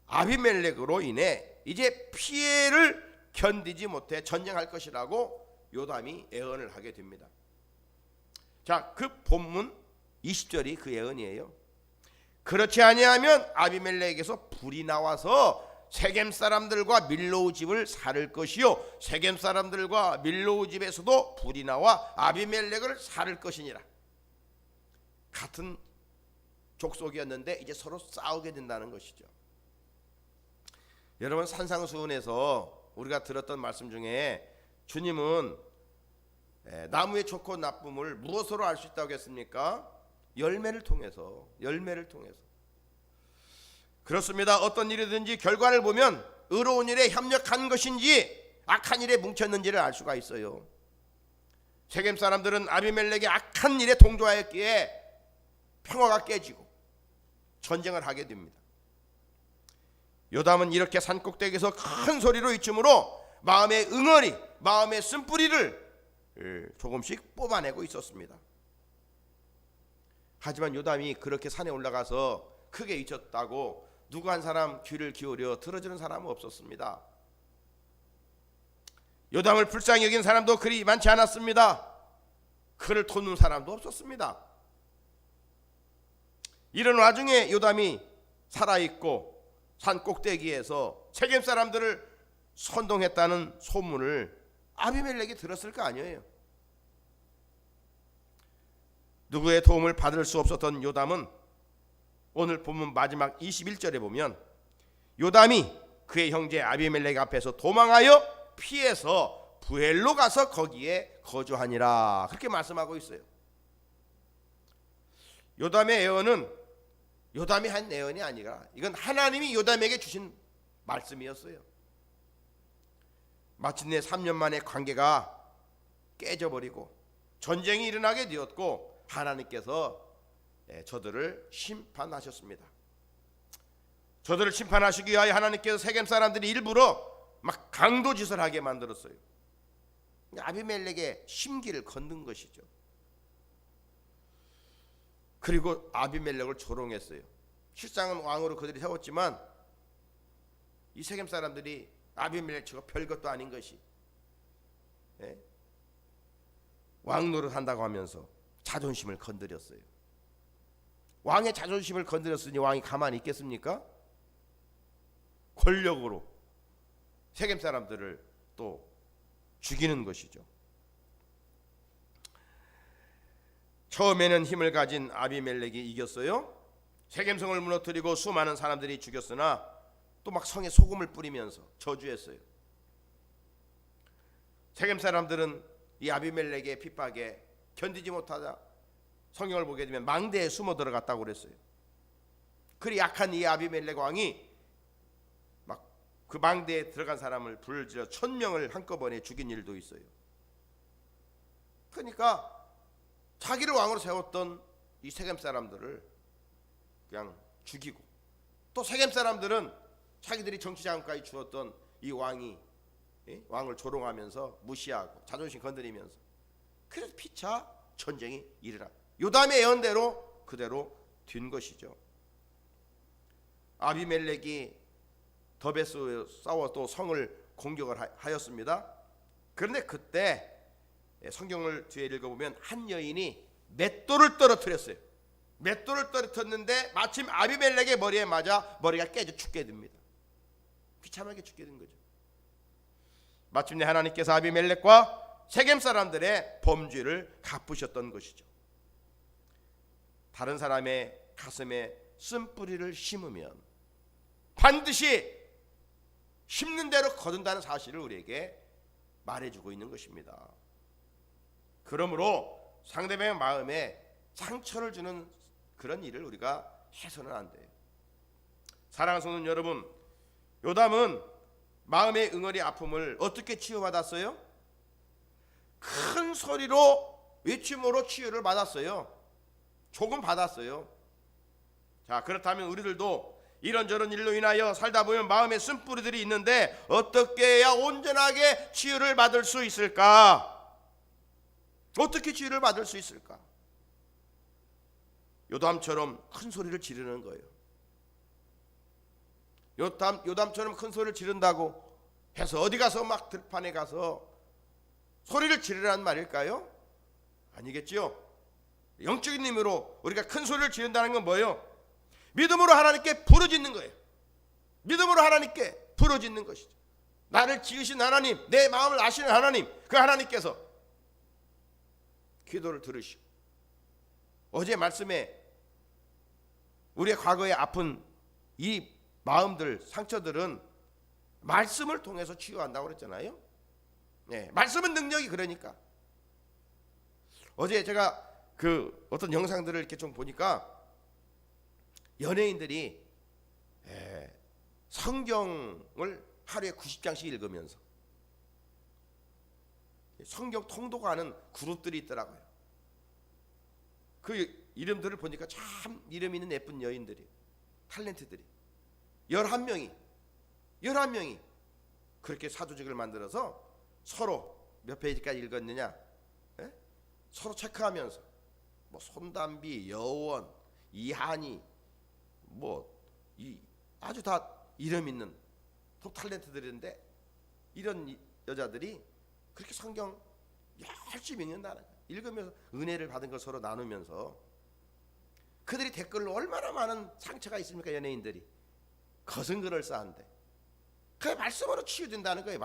아비멜렉으로 인해 이제 피해를 견디지 못해 전쟁할 것이라고 요담이 예언을 하게 됩니다. 자, 그 본문 20절이 그 예언이에요. 그렇지 아니하면 아비멜렉에게서 불이 나와서 세겜 사람들과 밀로우 집을 살을 것이요 세겜 사람들과 밀로우 집에서도 불이 나와 아비멜렉을 살을 것이니라. 같은 족속이었는데 이제 서로 싸우게 된다는 것이죠. 여러분, 산상수훈에서 우리가 들었던 말씀 중에 주님은 나무의 좋고 나쁨을 무엇으로 알 수 있다고 했습니까? 열매를 통해서. 그렇습니다. 어떤 일이든지 결과를 보면 의로운 일에 협력한 것인지 악한 일에 뭉쳤는지를 알 수가 있어요. 세겜 사람들은 아비멜렉의 악한 일에 동조하였기에 평화가 깨지고 전쟁을 하게 됩니다. 요담은 이렇게 산꼭대기에서 큰 소리로 외침으로 마음의 응어리, 마음의 쓴뿌리를 조금씩 뽑아내고 있었습니다. 하지만 요담이 그렇게 산에 올라가서 크게 외쳤다고 누구 한 사람 귀를 기울여 들어주는 사람은 없었습니다. 요담을 불쌍히 여긴 사람도 그리 많지 않았습니다. 그를 돕는 사람도 없었습니다. 이런 와중에 요담이 살아있고 산 꼭대기에서 세겜 사람들을 선동했다는 소문을 아비멜렉이 들었을 거 아니에요. 누구의 도움을 받을 수 없었던 요담은 오늘 본문 마지막 21절에 보면 요담이 그의 형제 아비멜렉 앞에서 도망하여 피해서 부엘로 가서 거기에 거주하니라, 그렇게 말씀하고 있어요. 요담의 예언은 요담이 한 예언이 아니라 이건 하나님이 요담에게 주신 말씀이었어요. 마침내 3년 만에 관계가 깨져버리고 전쟁이 일어나게 되었고 하나님께서 저들을 심판하셨습니다. 저들을 심판하시기 위하여 하나님께서 세겜 사람들이 일부러 막 강도짓을 하게 만들었어요. 아비멜렉의 심기를 건든 것이죠. 그리고 아비멜렉을 조롱했어요. 실상은 왕으로 그들이 세웠지만 이 세겜 사람들이 아비멜렉 저거 별것도 아닌 것이 왕 노릇한다고 하면서 자존심을 건드렸어요. 왕의 자존심을 건드렸으니 왕이 가만히 있겠습니까? 권력으로 세겜 사람들을 또 죽이는 것이죠. 처음에는 힘을 가진 아비멜렉이 이겼어요. 세겜성을 무너뜨리고 수많은 사람들이 죽였으나 또 막 성에 소금을 뿌리면서 저주했어요. 세겜 사람들은 이 아비멜렉의 핍박에 견디지 못하자 성경을 보게 되면 망대에 숨어 들어갔다고 그랬어요. 그리 약한 이 아비멜렉 왕이 막 그 망대에 들어간 사람을 불질러 1000명을 한꺼번에 죽인 일도 있어요. 그러니까 자기를 왕으로 세웠던 이 세겜 사람들을 그냥 죽이고, 또 세겜 사람들은 자기들이 정치자금까지 주었던 이 왕이 왕을 조롱하면서 무시하고 자존심 건드리면서, 그래서 피차 전쟁이 일어나 요담의 예언대로 그대로 된 것이죠. 아비멜렉이 더베스 싸워 또 성을 공격을 하였습니다. 그런데 그때 성경을 뒤에 읽어보면 한 여인이 맷돌을 떨어뜨렸어요. 맷돌을 떨어뜨렸는데 마침 아비멜렉의 머리에 맞아 머리가 깨져 죽게 됩니다. 비참하게 죽게 된 거죠. 마침내 하나님께서 아비멜렉과 세겜 사람들의 범죄를 갚으셨던 것이죠. 다른 사람의 가슴에 쓴뿌리를 심으면 반드시 심는 대로 거둔다는 사실을 우리에게 말해주고 있는 것입니다. 그러므로 상대방의 마음에 상처를 주는 그런 일을 우리가 해서는 안 돼요. 사랑하는 성도 여러분, 요담은 마음의 응어리 아픔을 어떻게 치유받았어요? 큰 소리로 외침으로 치유를 받았어요. 조금 받았어요. 자, 그렇다면 우리들도 이런저런 일로 인하여 살다 보면 마음에 쓴뿌리들이 있는데 어떻게 해야 온전하게 치유를 받을 수 있을까? 어떻게 치유를 받을 수 있을까? 요담처럼 큰 소리를 지르는 거예요. 요담처럼 큰 소리를 지른다고 해서 어디 가서 막 들판에 가서 소리를 지르라는 말일까요? 아니겠지요. 영적인 의미로 우리가 큰 소리를 지른다는 건 뭐예요? 믿음으로 하나님께 부르짖는 거예요. 믿음으로 하나님께 부르짖는 것이죠. 나를 지으신 하나님, 내 마음을 아시는 하나님, 그 하나님께서 기도를 들으시고 어제 말씀에 우리의 과거에 아픈 이 마음들, 상처들은 말씀을 통해서 치유한다고 그랬잖아요. 네, 말씀은 능력이 그러니까. 어제 제가 그 어떤 영상들을 이렇게 좀 보니까 연예인들이 성경을 하루에 90장씩 읽으면서 성경 통독하는 그룹들이 있더라고요. 그 이름들을 보니까 참 이름 있는 예쁜 여인들이, 탤런트들이 11명이 그렇게 사도직을 만들어서 서로 몇 페이지까지 읽었느냐 서로 체크하면서 뭐 손담비, 여원, 이한이 뭐 이 아주 다 이름 있는 톱 탤런트들인데 이런 여자들이 그렇게 성경 열심히 읽는다는 거예요. 읽으면서 은혜를 받은 걸 서로 나누면서 그들이 댓글로 얼마나 많은 상처가 있습니까? 연예인들이 거승그럴 싸한데 그 말씀으로 치유된다는 거예요.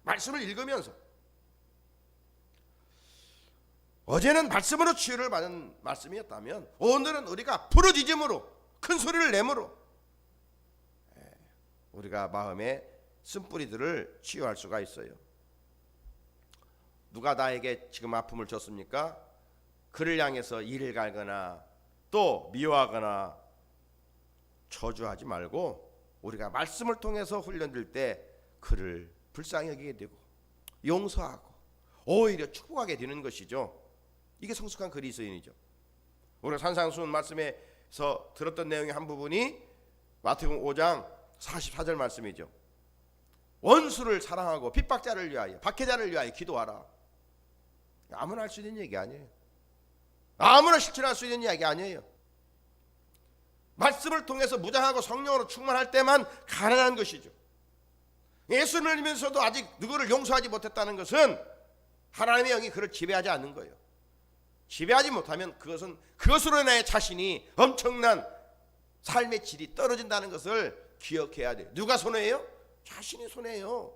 말씀을 읽으면서 어제는 말씀으로 치유를 받은 말씀이었다면 오늘은 우리가 부르짖음으로 큰 소리를 내므로 우리가 마음의 쓴뿌리들을 치유할 수가 있어요. 누가 나에게 지금 아픔을 줬습니까? 그를 향해서 이를 갈거나 또 미워하거나 저주하지 말고 우리가 말씀을 통해서 훈련될 때 그를 불쌍히 여기게 되고 용서하고 오히려 축복하게 되는 것이죠. 이게 성숙한 그리스도인이죠. 우리가 산상수훈 말씀에서 들었던 내용의 한 부분이 마태복음 5장 44절 말씀이죠. 원수를 사랑하고 핍박자를 위하여 박해자를 위하여 기도하라. 아무나 할 수 있는 얘기 아니에요. 아무나 실천할 수 있는 이야기 아니에요. 말씀을 통해서 무장하고 성령으로 충만할 때만 가능한 것이죠. 예수를 믿으면서도 아직 누구를 용서하지 못했다는 것은 하나님의 영이 그를 지배하지 않는 거예요. 지배하지 못하면 그것으로 인해 자신이 엄청난 삶의 질이 떨어진다는 것을 기억해야 돼요. 누가 손해예요? 자신이 손해예요.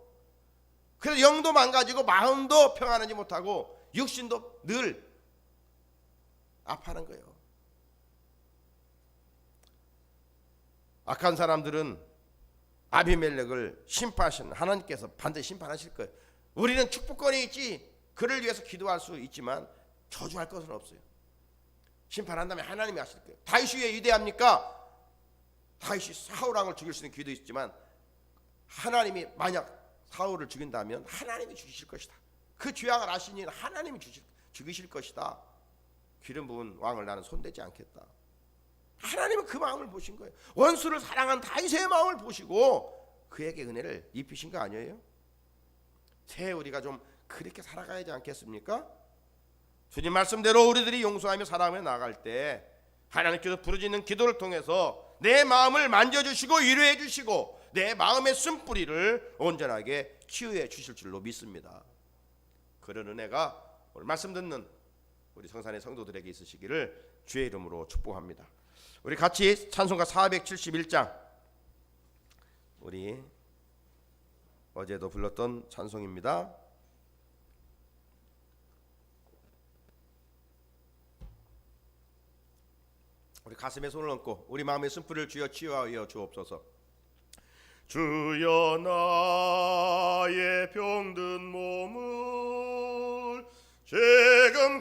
그래서 영도 망가지고 마음도 평안하지 못하고 육신도 늘 아파하는 거예요. 악한 사람들은 아비멜렉을 심판하신 하나님께서 반드시 심판하실 거예요. 우리는 축복권이 있지 그를 위해서 기도할 수 있지만 저주할 것은 없어요. 심판한다면 하나님이 하실 거예요. 다윗이 왜 위대합니까? 다윗이 사울왕을 죽일 수 있는 기회도 있지만 하나님이 만약 사울을 죽인다면 하나님이 죽이실 것이다. 그 죄악을 아시니 하나님이 죽이실 것이다. 기름 부은 왕을 나는 손대지 않겠다. 하나님은 그 마음을 보신 거예요. 원수를 사랑한 다윗의 마음을 보시고 그에게 은혜를 입히신 거 아니에요? 새해 우리가 좀 그렇게 살아가야 하지 않겠습니까? 주님 말씀대로 우리들이 용서하며 사랑하며 나아갈 때 하나님께서 부르짖는 기도를 통해서 내 마음을 만져주시고 위로해 주시고 내 마음의 쓴뿌리를 온전하게 치유해 주실 줄로 믿습니다. 그런 은혜가 오늘 말씀 듣는 우리 성산의 성도들에게 있으시기를 주의 이름으로 축복합니다. 우리 같이 찬송가 471장, 우리 어제도 불렀던 찬송입니다. 우리 가슴에 손을 얹고 우리 마음의 쓴뿌리를 주여 치유하여 주옵소서. 주여 나의 병든 몸을 지금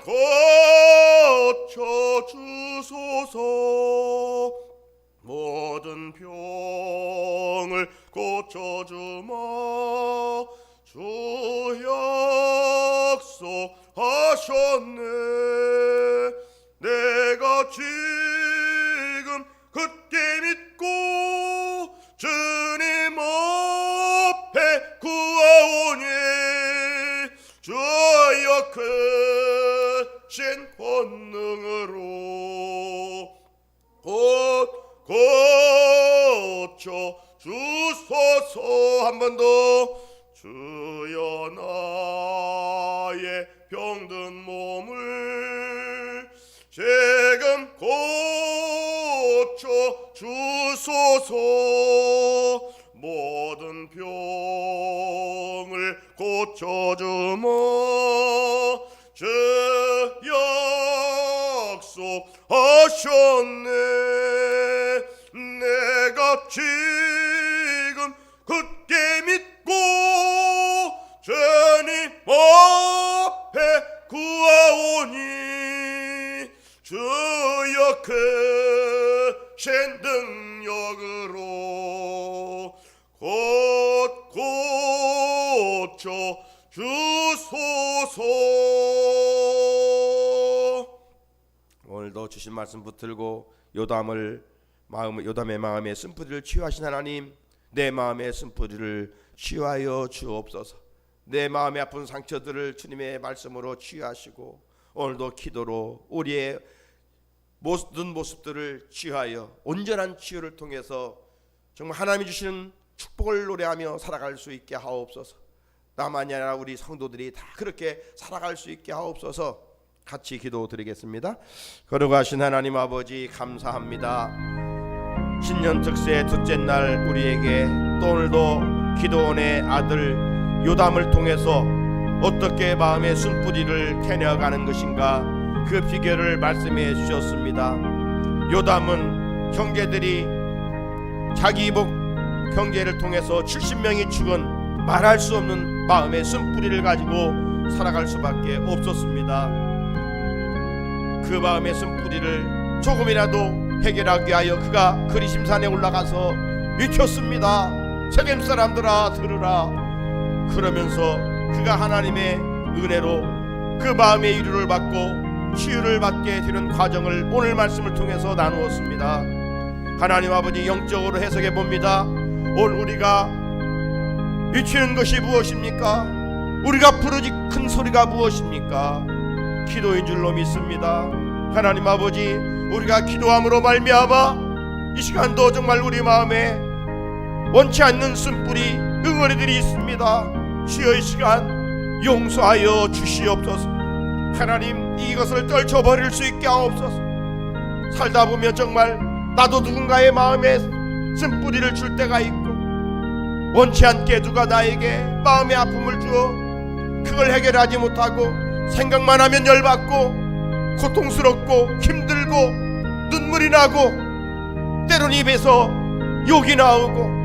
고쳐주소서. 모든 병을 고쳐주마 주 약속하셨네. 내가 지금 굳게 믿고 주님 앞에 구하오니 주여 크신 권능으로 곧 고쳐 주소서. 한 번 더. 주여 나의 병든 몸을 지금 고쳐 주소서. 모든 병을 고쳐주마 주 약속하셨네. 내가 지금 굳게 믿고 주님 앞에 구하오니 주여 크신 능력으로 곧 고쳐 주소서. 오늘도 주신 말씀 붙들고 요담의 마음에 쓴뿌리를 치유하신 하나님, 내 마음의 쓴뿌리를 치유하여 주옵소서. 내 마음의 아픈 상처들을 주님의 말씀으로 치유하시고 오늘도 기도로 우리의 모든 모습들을 치유하여 온전한 치유를 통해서 정말 하나님이 주시는 축복을 노래하며 살아갈 수 있게 하옵소서. 나만이 아니라 우리 성도들이 다 그렇게 살아갈 수 있게 하옵소서. 같이 기도드리겠습니다. 거룩하신 하나님 아버지, 감사합니다. 신년 특세 둘째 날 우리에게 또 오늘도 기도원의 아들 요담을 통해서 어떻게 마음의 순뿌리를 캐내어가는 것인가, 그 비결을 말씀해 주셨습니다. 요담은 형제들이 자기 이복 형제를 통해서 70명이 죽은 말할 수 없는 마음의 순뿌리를 가지고 살아갈 수밖에 없었습니다. 그 마음의 순뿌리를 조금이라도 해결하기 위하여 그가 그리심산에 올라가서 외쳤습니다. 세겜 사람들아 들으라. 그러면서 그가 하나님의 은혜로 그 마음의 위로를 받고 치유를 받게 되는 과정을 오늘 말씀을 통해서 나누었습니다. 하나님 아버지, 영적으로 해석해 봅니다. 오늘 우리가 외치는 것이 무엇입니까? 우리가 부르짖 큰 소리가 무엇입니까? 기도인 줄로 믿습니다. 하나님 아버지, 우리가 기도함으로 말미암아 이 시간도 정말 우리 마음에 원치 않는 쓴뿌리 응어리들이 있습니다. 주여, 이 시간 용서하여 주시옵소서. 하나님, 이것을 떨쳐버릴 수 있게 하옵소서. 살다 보면 정말 나도 누군가의 마음에 쓴뿌리를 줄 때가 있고, 원치 않게 누가 나에게 마음의 아픔을 주어 그걸 해결하지 못하고 생각만 하면 열받고 고통스럽고 힘들고 눈물이 나고 때론 입에서 욕이 나오고